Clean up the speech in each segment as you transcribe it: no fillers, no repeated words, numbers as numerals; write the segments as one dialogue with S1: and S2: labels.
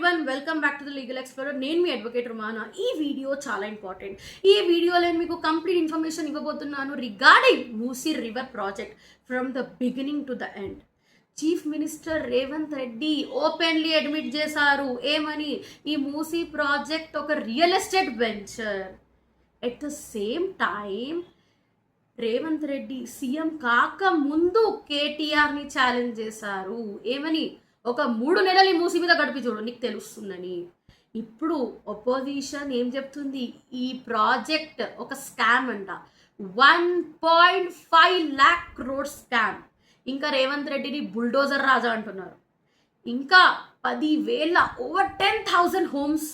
S1: Everyone, welcome back to the legal explorer. నేను మీ advocate Rumana. ఈ video చాలా ఇంపార్టెంట్. ఈ వీడియోలో నేను మీకు కంప్లీట్ ఇన్ఫర్మేషన్ ఇవ్వబోతున్నాను regarding Musi river project from the beginning to the end. Chief minister Revanth Reddy openly admit చేశారు ఏమని, ఈ మూసీ ప్రాజెక్ట్ ఒక real estate venture. At the same time Revanth Reddy CM కాక ముందు కేటీఆర్ని ఛాలెంజ్ చేశారు ఏమని, ఒక 3 నెలలు ఈ మూసీ మీద గడిపి చూడు నీకు తెలుస్తుందని. ఇప్పుడు అపోజిషన్ ఏం చెప్తుంది, ఈ ప్రాజెక్ట్ ఒక స్కామ్ అంట, 1.5 lakh crore స్కామ్. ఇంకా రేవంత్ రెడ్డిని బుల్డోజర్ రాజా అంటున్నారు. ఇంకా 10,000 ఓవర్ 10,000 హోమ్స్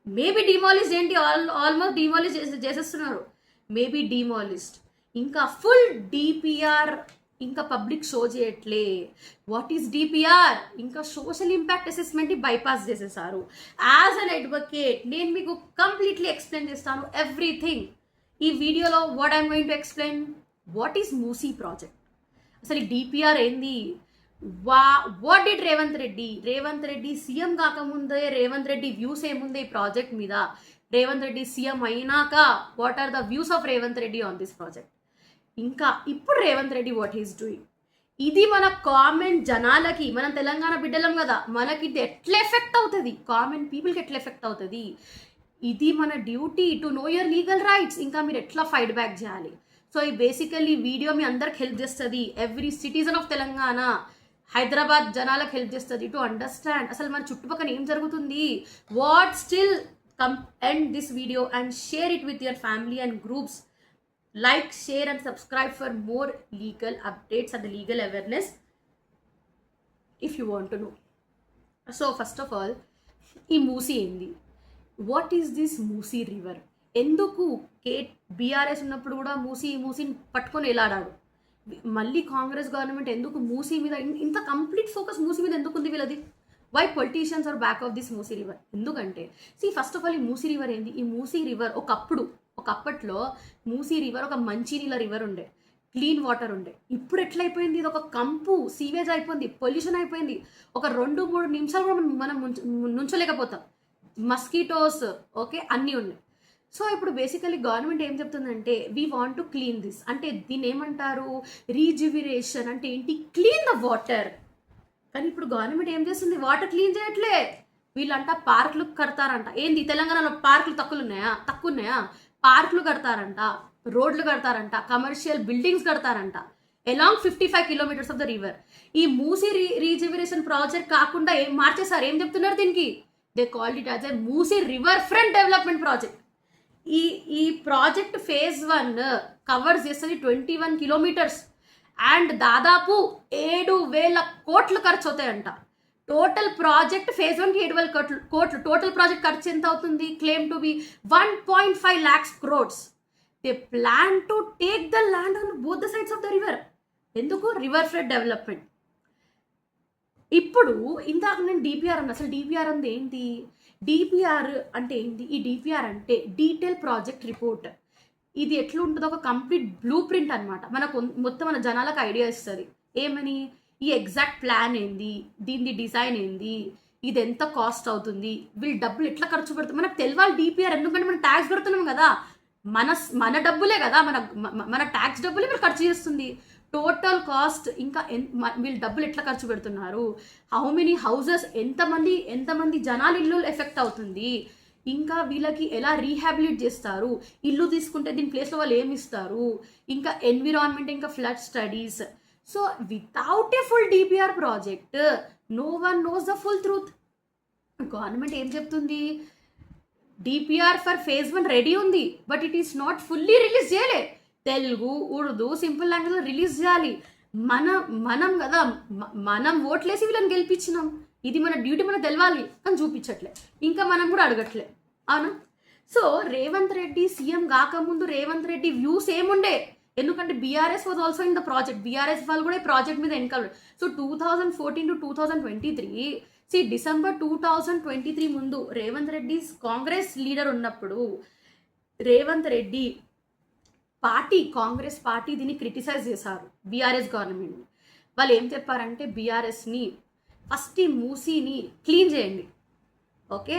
S1: మేబీ డిమాలిష్డ్. ఏంటి ఆల్మోస్ట్ డిమాలిష్ చేసేస్తున్నారు, మేబీ డిమాలిష్డ్. ఇంకా ఫుల్ డిపిఆర్ ఇంకా పబ్లిక్ షో చేయట్లే. What is DPR? ఇంకా సోషల్ ఇంపాక్ట్ అసెస్మెంట్ని బైపాస్ చేసేసారు. యాజ్ అన్ అడ్వకేట్ నేను మీకు కంప్లీట్లీ ఎక్స్ప్లెయిన్ చేస్తాను ఎవ్రీథింగ్ ఈ వీడియోలో. What I'm going to explain what is Musi project, అసలు ఈ డిపిఆర్ ఏంది, what did Revanth Reddy CM కాకముందే రేవంత్ రెడ్డి వ్యూస్ ఏముంది ఈ ప్రాజెక్ట్ మీద, రేవంత్ రెడ్డి సీఎం అయినాక what are the views of Revanth Reddy on this project, ఇంకా ఇప్పుడు Revanth Reddy what is doing. ఇది మన కామన్ జనాలకి, మనం తెలంగాణ బిడ్డలం కదా, మనకి ఇది ఎట్లా ఎఫెక్ట్ అవుతుంది, కామన్ పీపుల్కి ఎట్లా ఎఫెక్ట్ అవుతుంది. ఇది మన duty to know your legal rights. ఇంకా మీరు ఎట్లా ఫైట్ బ్యాక్ చేయాలి. సో ఈ బేసికల్లీ వీడియో మీ అందరికి హెల్ప్ చేస్తుంది. Every citizen of Telangana, Hyderabad జనాలకు హెల్ప్ చేస్తుంది టు అండర్స్టాండ్ అసలు మన చుట్టుపక్కల ఏం జరుగుతుంది. What still come end this video and share it with your family and groups. Like, share and subscribe for more legal updates and the legal awareness if you want to know. So first of all, ఈ మూసీ ఏంది, what is this Musi river, ఎందుకు BRS ఉన్నప్పుడు కూడా మూసీని పట్టుకొని ఎలాడాడు, మళ్ళీ Congress government ఎందుకు మూసీ మీద ఇంత కంప్లీట్ ఫోకస్ మూసీ మీద ఎందుకు ఉంది వీళ్ళది, why politicians are back of this Musi river. ఎందుకంటే ఫస్ట్ ఆఫ్ ఆల్ ఈ మూసీ రివర్ ఏంది, ఈ మూసీ రివర్ ఒకప్పట్లో మూసీ రివర్ ఒక మంచినీళ్ళ రివర్ ఉండే, క్లీన్ వాటర్ ఉండే. ఇప్పుడు ఎట్లయిపోయింది, ఇది ఒక కంపు, సీవేజ్ అయిపోయింది, పొల్యూషన్ అయిపోయింది. ఒక 2-3 నిమిషాలు కూడా మనం నుంచోలేకపోతాం, మస్కిటోస్ ఓకే అన్నీ ఉన్నాయి. సో ఇప్పుడు బేసికలీ గవర్నమెంట్ ఏం చెప్తుందంటే we want to clean this, అంటే దీన్ని ఏమంటారు, రీజ్యువినేషన్ అంటే ఏంటి, క్లీన్ ద వాటర్. కానీ ఇప్పుడు గవర్నమెంట్ ఏం చేస్తుంది, వాటర్ క్లీన్ చేయట్లే. వీళ్ళంట పార్కులు కడతారంట. ఏంది తెలంగాణలో పార్కులు తక్కువ ఉన్నాయా, పార్కులు కడతారంట, రోడ్లు కడతారంట, కమర్షియల్ బిల్డింగ్స్ కడతారంట along 55 kilometers of the river. ఈ మూసీ రీజ్యువినేషన్ ప్రాజెక్ట్ కాకుండా ఏం మార్చేసారు, ఏం చెప్తున్నారు దీనికి, they called it as a Musi river front development project. ఈ ప్రాజెక్ట్ phase 1 కవర్స్ చేస్తుంది 21 kilometers అండ్ దాదాపు 7,000 కోట్లు ఖర్చు అవుతాయంట. టోటల్ ప్రాజెక్ట్ phase 1కి 7,000 కోట్లు. టోటల్ ప్రాజెక్ట్ ఖర్చు ఎంత అవుతుంది, claim to be 1.5 lakhs crores. They plan to take the land on both the sides of the river. ఎందుకు, రివర్ ఫ్రంట్ డెవలప్మెంట్. ఇప్పుడు ఇందాక నేను డిపిఆర్ అన్న, అసలు డిపిఆర్ అంటే ఏంటి, డిపిఆర్ అంటే ఏంటి, ఈ డిపిఆర్ అంటే డీటెయిల్ ప్రాజెక్ట్ రిపోర్ట్. ఇది ఎట్లా ఉంటుందో ఒక కంప్లీట్ బ్లూ ప్రింట్ అనమాట. మనకు మొత్తం మన జనాలకు ఐడియా ఇస్తుంది ఏమని, ఈ ఎగ్జాక్ట్ ప్లాన్ ఏంది, దీని డిజైన్ ఏంది, ఇది ఎంత కాస్ట్ అవుతుంది, వీళ్ళు డబ్బులు ఎట్లా ఖర్చు పెడుతుంది మనకు తెలియాలి. డిపిఆర్ ఎందుకంటే మనం ట్యాక్స్ పెడుతున్నాం కదా, మన డబ్బులే కదా, మన ట్యాక్స్ డబ్బులే మీరు ఖర్చు చేస్తుంది. టోటల్ కాస్ట్, ఇంకా వీళ్ళు డబ్బులు ఎట్లా ఖర్చు పెడుతున్నారు, హౌ మెనీ హౌజెస్, ఎంతమంది జనాలు ఇల్లు ఎఫెక్ట్ అవుతుంది, ఇంకా వీళ్ళకి ఎలా రీహాబిలిట్ చేస్తారు, ఇల్లు తీసుకుంటే దీని ప్లేస్లో వాళ్ళు ఏమి ఇస్తారు, ఇంకా ఎన్విరాన్మెంట్, ఇంకా flood studies. So without a full DPR project no one knows the full truth. Government ఏం చెప్తుంది, డిపిఆర్ ఫర్ phase 1 రెడీ ఉంది, but it is not fully release చేయలే. తెలుగు, ఉర్దూ, సింపుల్ లాంగ్వేజ్లో రిలీజ్ చేయాలి. మనం కదా, మనం ఓట్లేసి వీళ్ళని గెలిపించినాం, ఇది మన డ్యూటీ, మనకు తెలవాలి, కానీ చూపించట్లే, ఇంకా మనం కూడా అడగట్లే, అవునా. సో రేవంత్ రెడ్డి సీఎం కాకముందు రేవంత్ రెడ్డి వ్యూస్ ఏముండే, ఎందుకంటే BRS was also in the project, BRS వాళ్ళు కూడా ఈ ప్రాజెక్ట్ మీద ఎన్కౌంటర్. సో 2014 to 2023 December 2023 ముందు రేవంత్ రెడ్డి కాంగ్రెస్ లీడర్ ఉన్నప్పుడు రేవంత్ రెడ్డి కాంగ్రెస్ పార్టీ దీన్ని క్రిటిసైజ్ చేశారు బీఆర్ఎస్ గవర్నమెంట్. వాళ్ళు ఏం చెప్పారంటే బీఆర్ఎస్ని ఫస్ట్ ఈ మూసీని క్లీన్ చేయండి, ఓకే,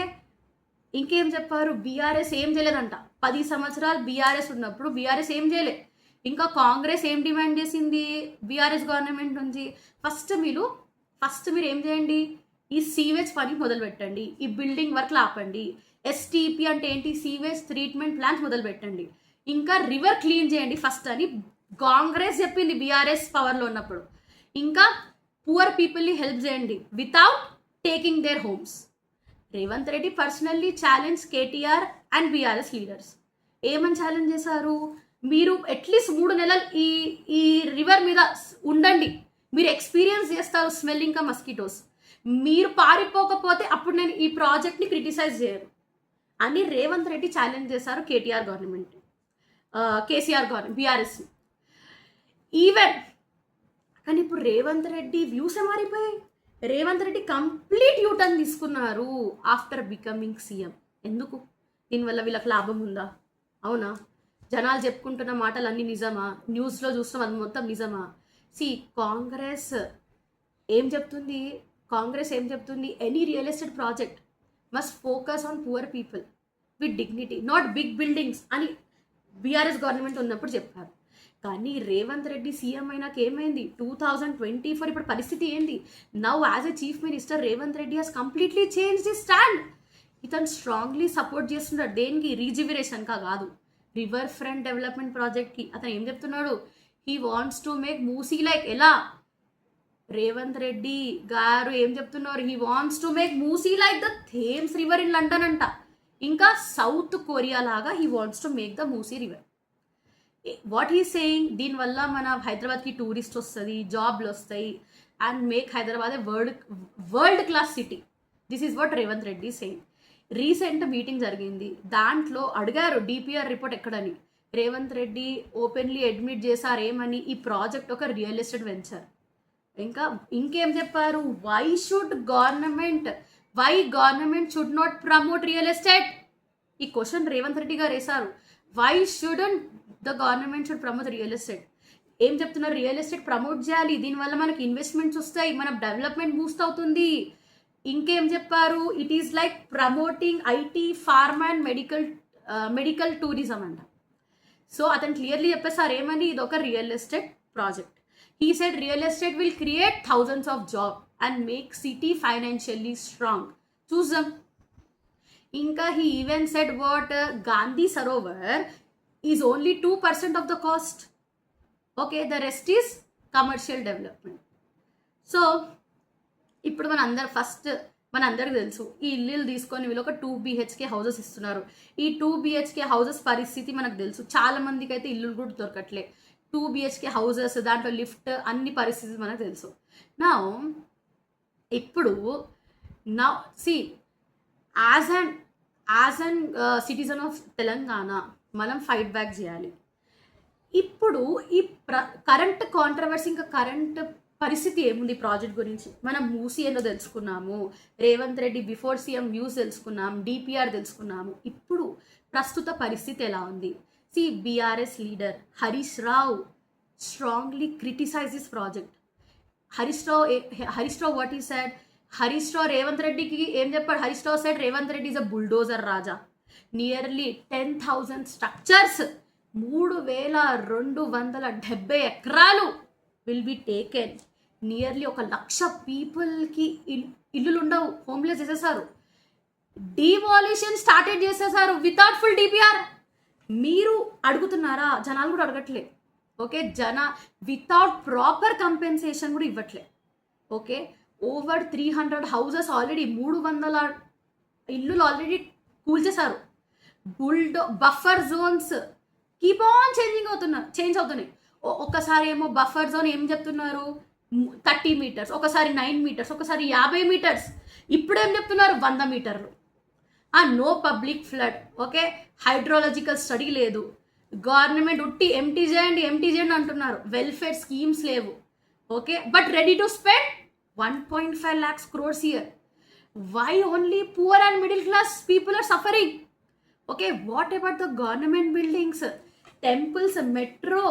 S1: ఇంకేం చెప్పారు, బీఆర్ఎస్ ఏం చేయలేదంట. 10 సంవత్సరాలు బీఆర్ఎస్ ఉన్నప్పుడు బీఆర్ఎస్ ఏం చేయలే. ఇంకా కాంగ్రెస్ ఏం డిమాండ్ చేసింది బీఆర్ఎస్ గవర్నమెంట్ నుంచి, ఫస్ట్ మీరు ఏం చేయండి, ఈ సీవేజ్ పని మొదలు పెట్టండి, ఈ బిల్డింగ్ వర్క్లు ఆపండి, ఎస్టీపీ అంటే ఏంటి, సీవేజ్ ట్రీట్మెంట్ ప్లాంట్ మొదలు పెట్టండి, ఇంకా రివర్ క్లీన్ చేయండి ఫస్ట్ అని కాంగ్రెస్ చెప్పింది బీఆర్ఎస్ పవర్లో ఉన్నప్పుడు. ఇంకా పూర్ పీపుల్ని హెల్ప్ చేయండి without taking there homes. Revanth Reddy personally challenge KTR and BRS leaders. ఏమని ఛాలెంజ్ చేశారు, మీరు అట్లీస్ట్ 3 నెలలు ఈ రివర్ మీద ఉండండి, మీరు ఎక్స్పీరియన్స్ చేస్తారు స్మెల్ ఇంకా మస్కిటోస్, మీరు పారిపోకపోతే అప్పుడు నేను ఈ ప్రాజెక్ట్ని క్రిటిసైజ్ చేయను అని రేవంత్ రెడ్డి ఛాలెంజ్ చేశారు KTR government, KCR government, BRS. Even కానీ ఇప్పుడు రేవంత్ రెడ్డి వ్యూసే మారిపోయాయి. రేవంత్ రెడ్డి కంప్లీట్ యూటర్న్ తీసుకున్నారు ఆఫ్టర్ బికమింగ్ సీఎం. ఎందుకు, దీనివల్ల వీళ్ళకి లాభం ఉందా? అవునా? జనాలు చెప్పుకుంటున్న మాటలు అన్నీ నిజమా? న్యూస్లో చూస్తున్నాం అది మొత్తం నిజమా? కాంగ్రెస్ ఏం చెప్తుంది, any real estate project must focus on poor people with dignity, not big buildings అని బీఆర్ఎస్ గవర్నమెంట్ ఉన్నప్పుడు చెప్పారు. కానీ రేవంత్ రెడ్డి సీఎం అయినాక ఏమైంది, 2024 ఇప్పుడు పరిస్థితి ఏంది? Now as a chief minister Revanth Reddy has completely change the stand. ఇతను స్ట్రాంగ్లీ సపోర్ట్ చేస్తున్నాడు దేనికి, రీజివిరేషన్ కాదు, రివర్ ఫ్రంట్ డెవలప్మెంట్ ప్రాజెక్ట్కి. అతను ఏం చెప్తున్నాడు, he wants to make Musi like, ఎలా రేవంత్ రెడ్డి గారు ఏం చెప్తున్నారు, he wants to make Musi like the Thames river in London అంట. ఇంకా సౌత్ కొరియా లాగా he wants to make the Musi river. What he saying, దీనివల్ల మన హైదరాబాద్కి టూరిస్ట్ వస్తుంది, జాబ్లు వస్తాయి, and make Hyderabad A world class city. This is what Revanth Reddy saying. Recent meeting జరిగింది, దాంట్లో అడిగారు DPR report ఎక్కడని. Revanth Reddy openly admit చేశారు ఏమని, ఈ ప్రాజెక్ట్ ఒక రియల్ ఎస్టేట్ వెంచర్. ఇంకేం చెప్పారు, why government should not promote real estate. ఈ క్వశ్చన్ రేవంత్ రెడ్డి గారు వేశారు, why shouldn't the government should promote real estate. ఏం చెప్తున్నారు, రియల్ ఎస్టేట్ ప్రమోట్ చేయాలి, దీనివల్ల మనకి ఇన్వెస్ట్మెంట్స్ వస్తాయి, మన డెవలప్మెంట్ బూస్ట్ అవుతుంది. ఇంకేం చెప్పారు, it is like promoting IT, pharma and medical tourism అంట. సో అతను క్లియర్లీ చెప్పేసారు ఏమని, ఇది ఒక real estate project. He said real estate will create thousands of job and make city financially strong. చూద్దాం. ఇంకా he even said what Gandhi Sarovar is only 2% of the cost. Okay, the rest is commercial development. So ఇప్పుడు మనందరికి తెలుసు, ఈ ఇల్లులు తీసుకొని వీళ్ళు ఒక 2 BHK హౌసెస్ ఇస్తున్నారు. ఈ 2 BHK హౌసెస్ పరిస్థితి మనకు తెలుసు, చాలా మందికి అయితే ఇల్లులు కూడా దొరకట్లే. 2 BHK హౌసెస్, దాంట్లో లిఫ్ట్, అన్ని పరిస్థితి మనకు తెలుసు. ఇప్పుడు as an citizen of Telangana మనం ఫైట్ బ్యాక్ చేయాలి. ఇప్పుడు ఈ కరెంట్ కాంట్రవర్సీ, ఇంకా కరెంట్ పరిస్థితి ఏముంది ప్రాజెక్ట్ గురించి, మనం మూసీ ఏందో తెలుసుకున్నాము, Revanth Reddy before CM views తెలుసుకున్నాం, డిపిఆర్ తెలుసుకున్నాము. ఇప్పుడు ప్రస్తుత పరిస్థితి ఎలా ఉంది? BRS leader Harish Rao strongly criticise this project. Harish Rao what he said, Harish Rao Revanth రెడ్డికి ఏం చెప్పాడు, Harish Rao said Revanth Reddy is a bulldozer raja. Nearly 10,000 structures, 3,270 ఎకరాలు విల్ బి టేకెన్. నియర్లీ 1,00,000 పీపుల్కి ఇల్లులు ఉండవు, హోమ్లెస్ చేసేసారు. డిమాలిషన్ స్టార్టెడ్ చేసేసారు వితౌట్ ఫుల్ డిపిఆర్. మీరు అడుగుతున్నారా? జనాలు కూడా అడగట్లే. ఓకే, వితౌట్ ప్రాపర్ కంపెన్సేషన్ కూడా ఇవ్వట్లే. ఓకే, ఓవర్ 300 హౌసెస్ ఆల్రెడీ, 300 ఇల్లులు ఆల్రెడీ కూల్చేశారు. Buffer zones keep on change అవుతున్నాయి. ఒకసారి ఏమో బఫర్ జోన్ ఏం చెప్తున్నారు, 30 మీటర్స్, ఒకసారి 9 మీటర్స్, ఒకసారి 50 మీటర్స్, ఇప్పుడు ఏం చెప్తున్నారు 100 మీటర్లు. No public flood. Okay, hydrological study లేదు, గవర్నమెంట్ ఉట్టి ఎంటీ చేయండి అంటున్నారు, వెల్ఫేర్ స్కీమ్స్ లేవు. Okay, but ready to spend 1.5 lakhs crores year. Why only poor and middle class people are suffering? Okay, what about the government buildings, temples, metro?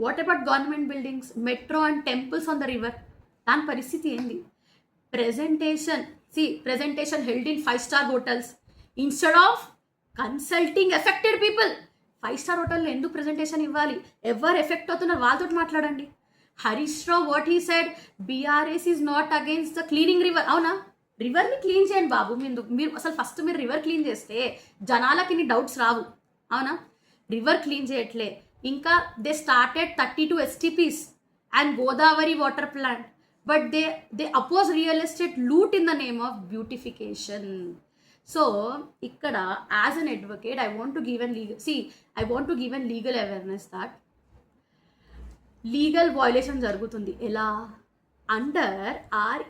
S1: What about government buildings, metro and temples on the river? దాని పరిస్థితి ఏంది? Presentation See, presentation held in 5-star hotels instead of consulting affected people. 5-star హోటల్లో ఎందుకు presentation ఇవ్వాలి? ఎవరు effect అవుతున్నారు వాళ్ళతో మాట్లాడండి. Harish Rao what he said, BRS is not against the cleaning river. అవునా? రివర్ని క్లీన్ చేయండి బాబు. మీరు అసలు ఫస్ట్ మీరు రివర్ క్లీన్ చేస్తే జనాలకి ఇన్ని డౌట్స్ రావు. అవునా? రివర్ క్లీన్ చేయట్లే. ఇంకా they started 32 STPs and Godavari water plant, but they oppose real estate loot in the name of beautification. So ikkada as an advocate I want to give an legal awareness that legal violation jarugutundi ela under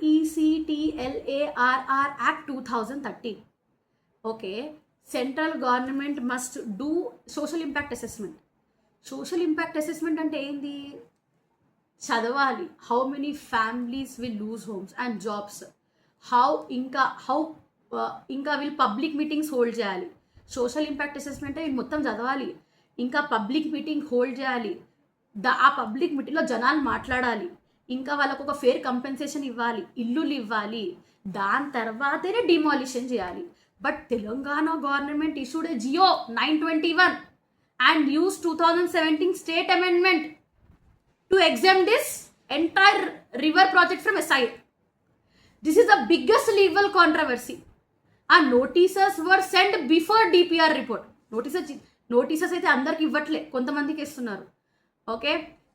S1: RECTLARR Act 2013. Okay, central government must do social impact assessment. Social impact assessment ante endi? చదవాలి. How many families will lose homes and jobs, ఇంకా వీళ్ళు public meetings hold చేయాలి. Social impact assessment మొత్తం చదవాలి. ఇంకా public meeting hold చేయాలి. ఆ public మీటింగ్లో జనాలు మాట్లాడాలి. ఇంకా వాళ్ళకు ఒక ఫేర్ కంపెన్సేషన్ ఇవ్వాలి, ఇల్లులు ఇవ్వాలి. దాని తర్వాతనే డిమాలిషన్ చేయాలి. But Telangana government issued a GO 921 and uses 2017 state amendment to exempt this entire river project from SIA. This is the biggest legal controversy. And notices were sent before DPR report. Notices అయితే అందరికి ఇవ్వట్లే, కొంతమందికి ఇస్తున్నారు. Okay,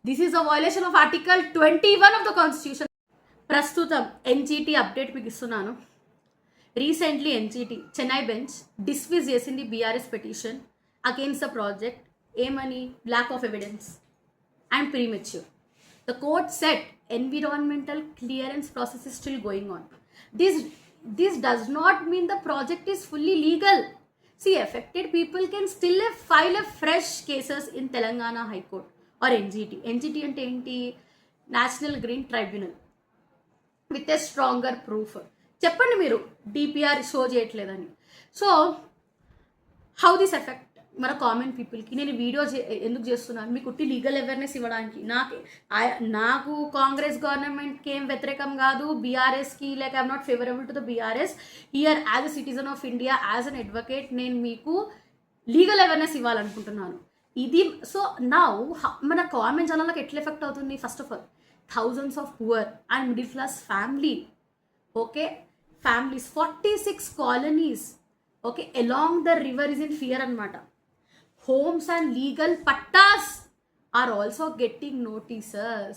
S1: this is a violation of article 21 of the constitution. ప్రస్తుతం NGT update మీకు ఇస్తున్నాను. Recently NGT Chennai bench dismiss చేసింది BRS petition against the project. ఏమని? lack of evidence and premature. The court said environmental clearance process is still going on. This does not mean the project is fully legal. See, affected people can still file a fresh cases in Telangana High Court or NGT. NGT ante enti? National Green Tribunal with a stronger proof. చెప్పండి మీరు DPR show చేయట్లేదని. So how this effect మన common పీపుల్కి? నేను video ఎందుకు చేస్తున్నాను? మీకు ఉట్టి లీగల్ అవేర్నెస్ ఇవ్వడానికి. నాకు కాంగ్రెస్ గవర్నమెంట్కి ఏం వ్యతిరేకం కాదు, బీఆర్ఎస్కి, like I'm not favourable to the BRS. Here as a citizen of India, as an advocate, నేను మీకు లీగల్ అవేర్నెస్ ఇవ్వాలనుకుంటున్నాను. ఇది సో నౌ మన కామన్ జనాలకు ఎట్లా ఎఫెక్ట్ అవుతుంది? First of all thousands of poor and middle class family, okay, families 46 colonies, okay, along the river is in fear అన్నమాట. Homes and legal pattas are also getting notices.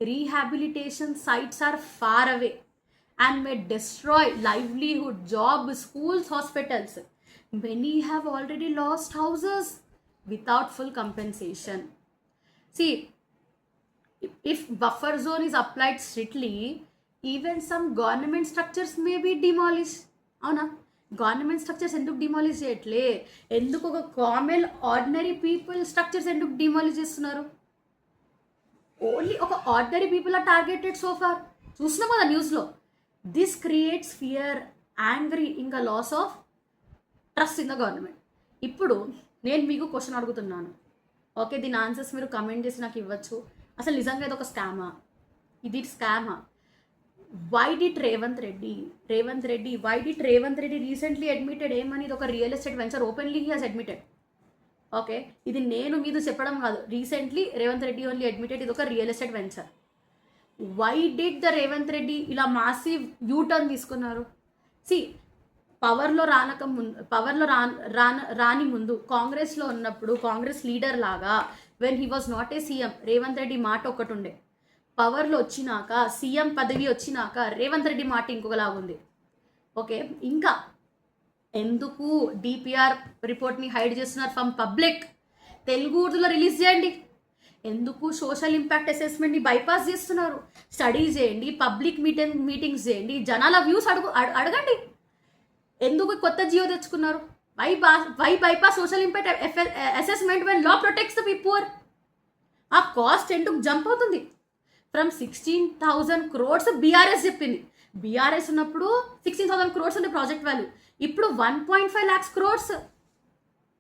S1: Rehabilitation sites are far away and may destroy livelihood, jobs, schools, hospitals. Many have already lost houses without full compensation. See, if buffer zone is applied strictly, even some government structures may be demolished. అవునా? Government structures ఎందుకు demolish చేయట్లే? ఎందుకు ఒక common ordinary people structures ఎందుకు demolish చేస్తున్నారు? Only ఒక ordinary people are targeted so far. చూసినాం కదా న్యూస్లో. దిస్ క్రియేట్స్ ఫియర్, యాంగ్రీ, ఇంకా loss of trust in the government. ఇప్పుడు నేను మీకు క్వశ్చన్ అడుగుతున్నాను, ఓకే, దీని ఆన్సర్స్ మీరు కమెంట్ చేసి నాకు ఇవ్వచ్చు. అసలు నిజంగా ఇది ఒక స్కామా? ఇది స్కామా? Why did Revanth Reddy recently admitted ఏమని? ఇది ఒక real estate venture. Openly he has admitted. Okay, ఇది నేను మీద చెప్పడం కాదు. Recently Revanth Reddy only admitted ఇది ఒక real estate venture. Why did the Revanth Reddy ఇలా మాసివ్ యూటర్న్ తీసుకున్నారు? సి, పవర్లో రాని ముందు కాంగ్రెస్లో ఉన్నప్పుడు కాంగ్రెస్ లీడర్ లాగా when he was not a CM, Revanth Reddy మాట ఒకటి ఉండే. పవర్లో వచ్చినాక, సీఎం పదవి వచ్చినాక రేవంత్ రెడ్డి మాట ఇంకొకలాగుంది. ఓకే, ఇంకా ఎందుకు డిపిఆర్ రిపోర్ట్ని హైడ్ చేస్తున్నారు ఫ్రమ్ పబ్లిక్? తెలుగు ఉర్దూలో రిలీజ్ చేయండి. ఎందుకు సోషల్ ఇంపాక్ట్ అసెస్మెంట్ని బైపాస్ చేస్తున్నారు? స్టడీ చేయండి, పబ్లిక్ మీటింగ్స్ చేయండి, జనాల వ్యూస్ అడగండి. ఎందుకు కొత్త జియో తెచ్చుకున్నారు? Why bypass social impact assessment when law protects the people? ఆ కాస్ట్ ఎందుకు జంప్ అవుతుంది? ఫ్రమ్ 16,000 crores బీఆర్ఎస్ చెప్పింది. బీఆర్ఎస్ ఉన్నప్పుడు 16,000 crores ఉండే ప్రాజెక్ట్ వాల్యూ. ఇప్పుడు 1.5 lakhs crores.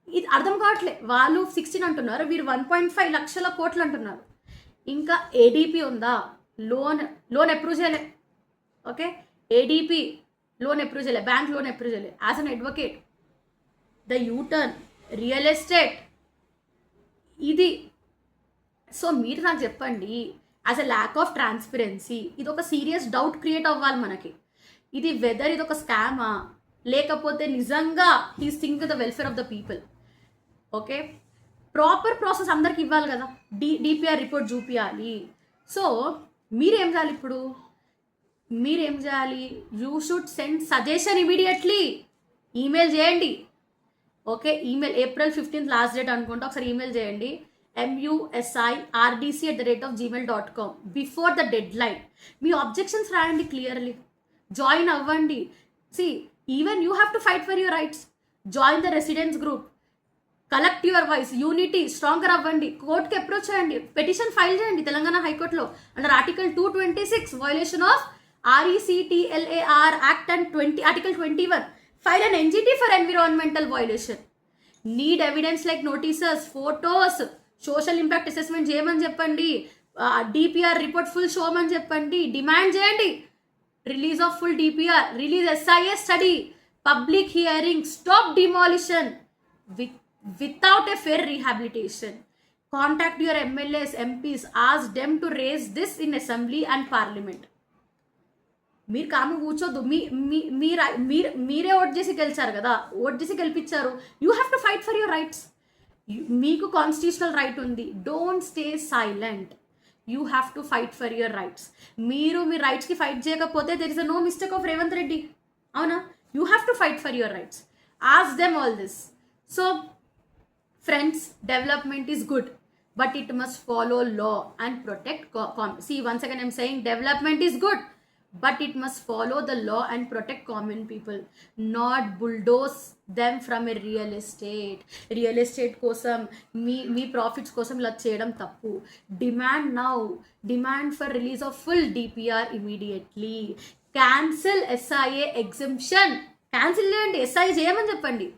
S1: ఇది అర్థం కావట్లే. వాళ్ళు 16 అంటున్నారు, వీరు 1.5 లక్షల కోట్లు అంటున్నారు. ఇంకా ఏడీపీ ఉందా? లోన్ అప్రూవ్ చేయలే. ఓకే, ఏడీపీ లోన్ అప్రూవ్ చేయలే, బ్యాంక్ లోన్ అప్రూవ్ చేయలే. As an advocate the U turn, real estate ఇది. సో మీరు నాకు చెప్పండి, as a lack of transparency ఇది ఒక సీరియస్ డౌట్ క్రియేట్ అవ్వాలి మనకి. ఇది వెదర్ ఇది ఒక స్కామా లేకపోతే నిజంగా he's think the welfare of the people. Okay, proper process అందరికి ఇవ్వాలి కదా, డిపిఆర్ రిపోర్ట్ చూపించాలి. సో మీరేం చేయాలి ఇప్పుడు, మీరేం చేయాలి, you should send suggestion immediately. Email చేయండి. Okay, email April 15th last date అనుకుంటా, ఒకసారి ఈమెయిల్ చేయండి. musirrdc@gmail.com before the deadline. మీ ఆబ్జెక్షన్స్ రాయండి క్లియర్లీ, జాయిన్ అవ్వండి. See even you have to fight for your rights. Join the residents group, collect your voice, unity stronger అవ్వండి. కోర్టుకి approach చేయండి, petition file చేయండి తెలంగాణ హైకోర్టులో under article 226 violation of RECTLAR act and article 21. File an NGT for environmental violation. Need evidence like notices, photos, social impact assessment చేయమని చెప్పండి, DPR report full షోమని చెప్పండి, demand చేయండి release of full DPR, release SIA study, public hearing, stop demolition without a fair rehabilitation. Contact your MLAs, MPs, ask them to raise this in assembly and parliament. మీరు కాము కూర్చోద్దు. మీరే vote చేసి గెలిచారు కదా, vote చేసి గెలిపించారు. You have to fight for your rights. మీకు constitutional right ఉంది. Don't stay silent, you have to fight for your rights. మీరు మీ రైట్స్కి ఫైట్ చేయకపోతే there is a no mistake of Revanth Reddy. అవునా, you have to fight for your rights. Ask them all this. So friends, development is good, but it must follow law and protect see, once again I'm saying development is good, but it must follow the law and protect common people, not bulldoze them from a real estate కోసం మీ profits కోసం ఇలా చేయడం తప్పు. demand for release of full DPR immediately. cancel SIA exemption, cancel చేయండి, SIA చేయమని చెప్పండి.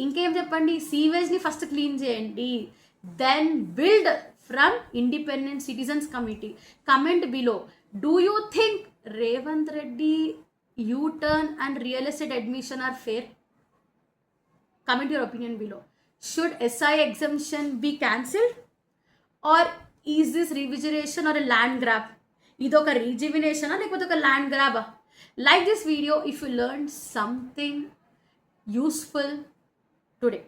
S1: ఇంకేం చెప్పండి, సీవేజ్ని ఫస్ట్ క్లీన్ చేయండి, then build from independent citizens committee. Comment below, do you think Revanth Reddy U turn and real estate admission are fair? Comment your opinion below. Should SIA exemption be cancelled or is this revigoration or a land grab? ఇది ఒక రీజివినేషనా లేకపోతే ఒక land గ్రాబా? Like this video if you learned something useful today.